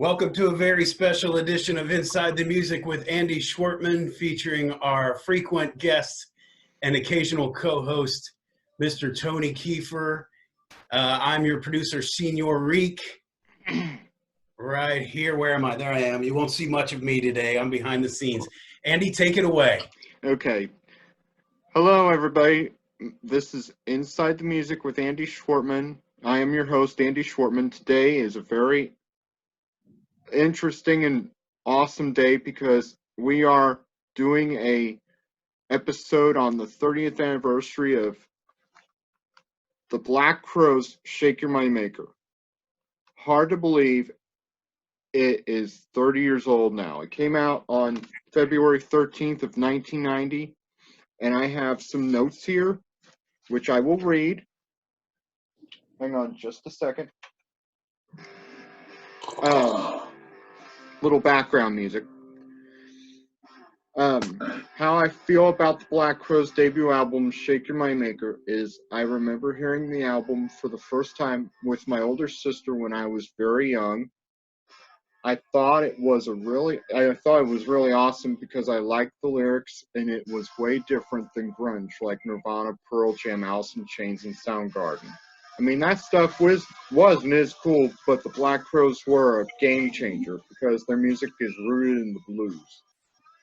Welcome to a very special edition of Inside the Music with Andy Schwartman, featuring our frequent guest and occasional co-host, Mr. Tony Keefer. I'm your producer, Senor Reek. Right here. Where am I? There I am. You won't see much of me today. I'm behind the scenes. Andy, take it away. Okay. Hello, everybody. This is Inside the Music with Andy Schwartman. I am your host, Andy Schwartman. Today is a very interesting and awesome day because we are doing a episode on the 30th anniversary of the Black Crowes' Shake Your Money Maker. Hard to believe it is 30 years old now. It came out on February 13th of 1990, and I have some notes here, which I will read. Hang on just a second. Little background music. How I feel about the Black Crowes' debut album, Shake Your Money Maker, is I remember hearing the album for the first time with my older sister when I was very young. I thought it was really awesome because I liked the lyrics and it was way different than grunge like Nirvana, Pearl Jam, Alice in Chains, and Soundgarden. I mean, that stuff was and is cool, but the Black Crowes were a game changer because their music is rooted in the blues.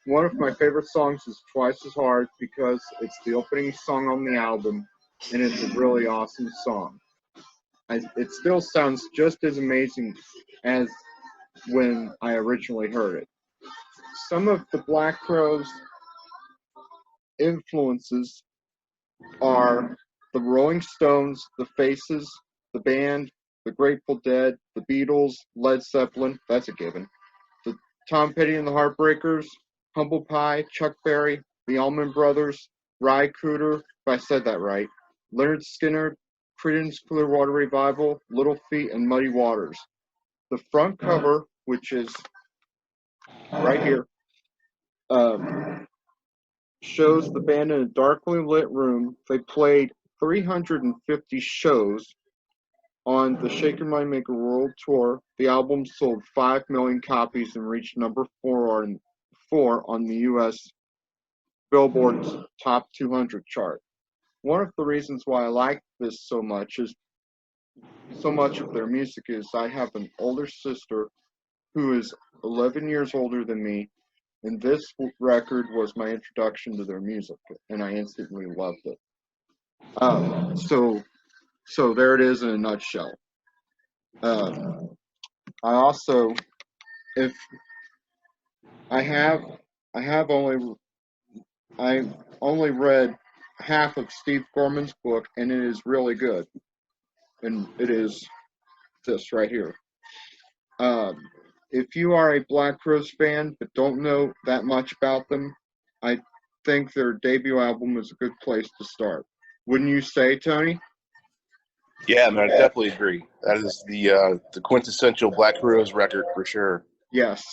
One of my favorite songs is Twice as Hard because it's the opening song on the album, and it's a really awesome song. It still sounds just as amazing as when I originally heard it. Some of the Black Crowes' influences are the Rolling Stones, the Faces, the Band, the Grateful Dead, the Beatles, Led Zeppelin, that's a given, the Tom Petty and the Heartbreakers, Humble Pie, Chuck Berry, the Allman Brothers, Ry Cooder, if I said that right, Leonard Skinner, Creedence Clearwater Revival, Little Feat, and Muddy Waters. The front cover, which is right here, shows the band in a darkly lit room. They played 350 shows on the Shake Your Money Maker World Tour. The album sold 5 million copies and reached number 4 on the U.S. Billboard's Top 200 chart. One of the reasons why I like this so much is so much of their music is I have an older sister who is 11 years older than me, and this record was my introduction to their music, and I instantly loved it. So there it is in a nutshell. I also, if I only read half of Steve Gorman's book, and it is really good. And it is this right here. If you are a Black Crowes fan but don't know that much about them, I think their debut album is a good place to start. Wouldn't you say, Tony? Yeah, man, I definitely agree. That is the quintessential Black Crowes record for sure. Yes.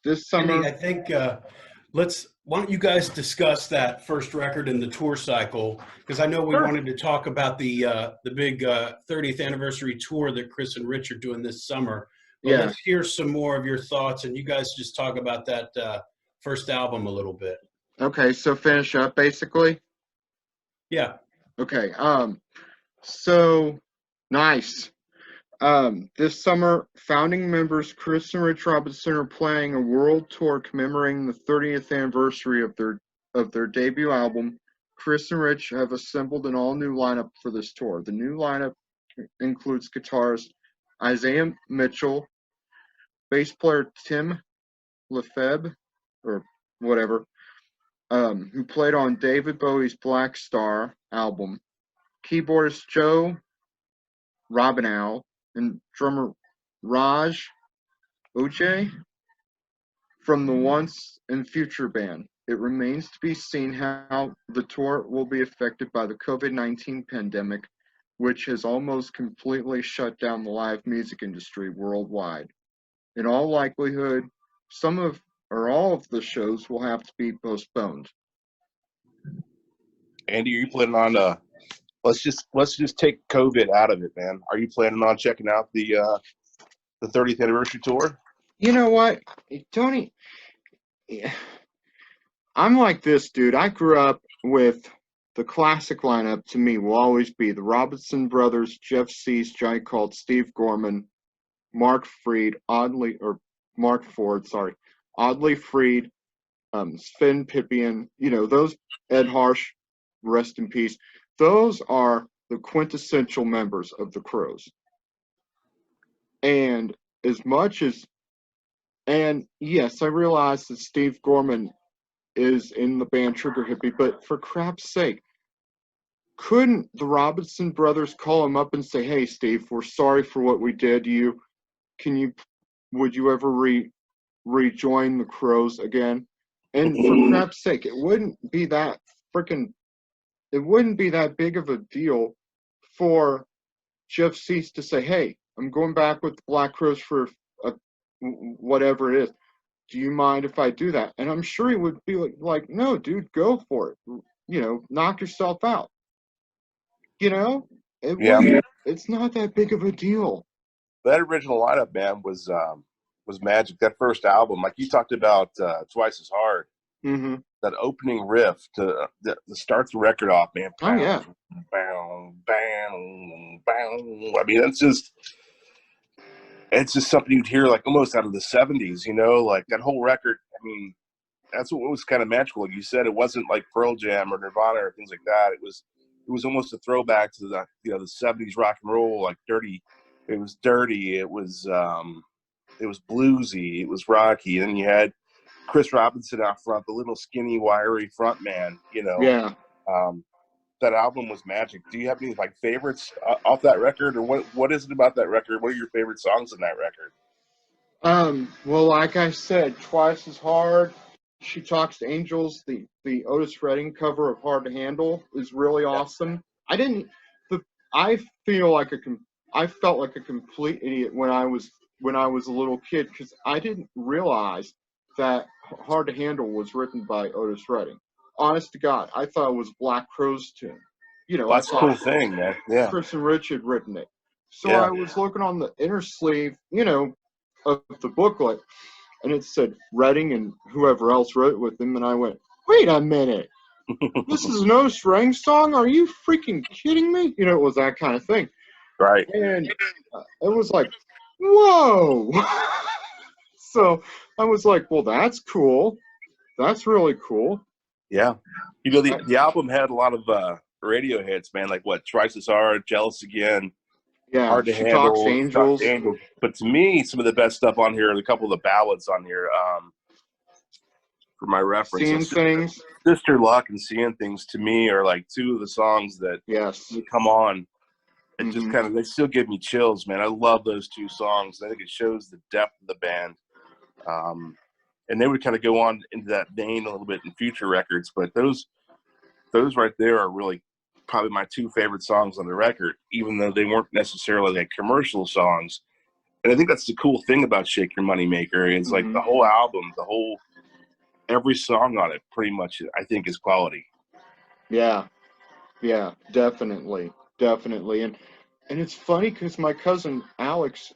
This summer, Andy, I think why don't you guys discuss that first record in the tour cycle? Because I know we wanted to talk about the big 30th anniversary tour that Chris and Rich are doing this summer. But let's hear some more of your thoughts, and you guys just talk about that first album a little bit. Okay, so finish up basically. Yeah. Okay. So nice. This summer, founding members Chris and Rich Robinson are planning a world tour commemorating the 30th anniversary of their debut album. Chris and Rich have assembled an all-new lineup for this tour. The new lineup includes guitarist Isaiah Mitchell, bass player Tim Lefebvre, or whatever, who played on David Bowie's Black Star album, keyboardist Joe Robinow, and drummer Raj Ojay from the Once and Future band. It remains to be seen how the tour will be affected by the COVID-19 pandemic, which has almost completely shut down the live music industry worldwide. In all likelihood, some of or all of the shows will have to be postponed. Andy, are you planning on let's just take COVID out of it, man. Are you planning on checking out the The 30th anniversary tour. You know what, Tony? I'm like this, dude. I grew up with the classic lineup. To me, will always be the Robinson Brothers, Jeff Cease, Johnny Colt, Steve Gorman, Mark Ford, sorry, Audley Freed, Sven Pippian. You know those. Ed Harsh, rest in peace. Those are the quintessential members of the Crows. And as much as, and yes, I realize that Steve Gorman is in the band Trigger Hippie, but for crap's sake, couldn't the Robinson Brothers call him up and say, "Hey, Steve, we're sorry for what we did to you. Would you ever rejoin the Crows again?" And for crap's sake, it wouldn't be that big of a deal for Jeff Cease to say, "Hey, I'm going back with the Black Crows for whatever it is. Do you mind if I do that?" And I'm sure he would be like, "No, dude, go for it. You know, knock yourself out." You know, it's not that big of a deal. That original lineup, man, was magic. That first album, like you talked about, Twice as Hard. Mm-hmm. That opening riff to start the record off, man. Oh yeah. Bam, bam, bam. I mean, it's just something you'd hear like almost out of the 70s, you know, like that whole record. I mean, that's what was kind of magical. Like you said, it wasn't like Pearl Jam or Nirvana or things like that. It was almost a throwback to the, you know, the 70s rock and roll, like dirty. It was dirty. It was bluesy. It was rocky. And then you had Chris Robinson out front, the little skinny, wiry front man, you know. Yeah. That album was magic. Do you have any like favorites off that record, or what is it about that record? What are your favorite songs in that record? Well, like I said, Twice as Hard, She Talks to Angels, the Otis Redding cover of Hard to Handle is really awesome. I felt like a complete idiot when I was a little kid, because I didn't realize that Hard to Handle was written by Otis Redding. Honest to God, I thought it was Black Crowes tune. You know, That's a cool thing, man. Yeah. Chris and Rich had written it. So I was looking on the inner sleeve, you know, of the booklet, and it said Redding and whoever else wrote with him, and I went, "Wait a minute, this is an Otis Redding song? Are you freaking kidding me?" You know, it was that kind of thing. Right. And it was like, whoa. So I was like, well, that's cool. That's really cool. Yeah. You know, the album had a lot of radio hits, man, like what, Twice as Hard, Jealous Again, yeah, Hard to She Handle, Talks Angels. But to me, some of the best stuff on here are a couple of the ballads on here. For my reference, Seeing Things. Sister Luck and Seeing Things to me are like two of the songs that come on. It just kind of, they still give me chills, man. I love those two songs. I think it shows the depth of the band. And they would kind of go on into that vein a little bit in future records, but those right there are really probably my two favorite songs on the record, even though they weren't necessarily like commercial songs. And I think that's the cool thing about Shake Your Money Maker is like the whole album, every song on it pretty much, I think, is quality. Yeah, definitely. And it's funny because my cousin Alex,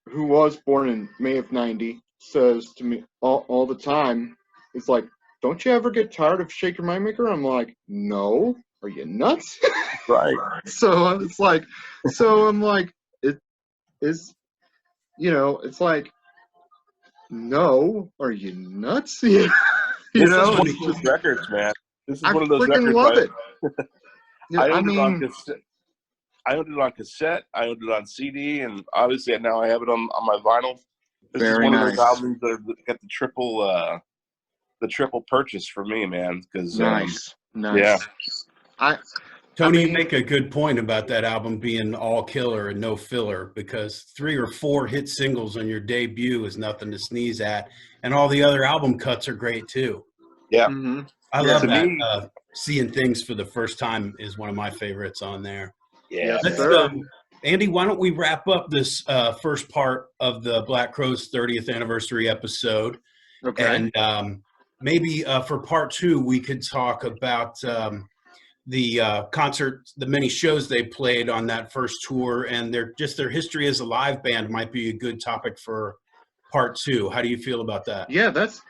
who was born in May of '90, says to me all the time, it's like, "Don't you ever get tired of Shake Your Money Maker?" I'm like, "No, are you nuts?" Right. So it's like, I'm like, it is, you know, it's like, no, are you nuts? You know, is one of those records, man. This is I one of those freaking records. love it. I owned it on cassette. I owned it on cassette. I owned it on CD, and obviously now I have it on my vinyl. This is one of those albums that got the triple purchase for me, man. Because nice. Yeah. Tony, you make a good point about that album being all killer and no filler, because 3 or 4 hit singles on your debut is nothing to sneeze at, and all the other album cuts are great too. Yeah. I love that. Seeing Things for the First Time is one of my favorites on there. Yeah. Andy, why don't we wrap up this first part of the Black Crowes 30th anniversary episode? Okay. And maybe for part 2, we could talk about concert, the many shows they played on that first tour, and their history as a live band might be a good topic for part 2. How do you feel about that? Yeah, that's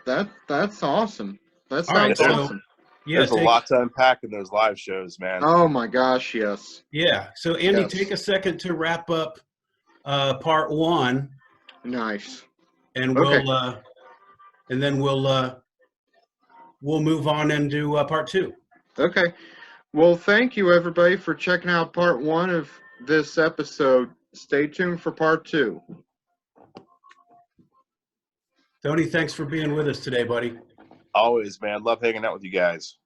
awesome. That All right, sounds so awesome. yeah, There's a lot to unpack in those live shows, man. Oh my gosh, yes. Yeah. So Andy, Yes. take a second to wrap up part 1. Nice. And Okay. we'll move on into part 2. Okay. Well, thank you everybody for checking out part 1 of this episode. Stay tuned for part 2. Tony, thanks for being with us today, buddy. Always, man. Love hanging out with you guys.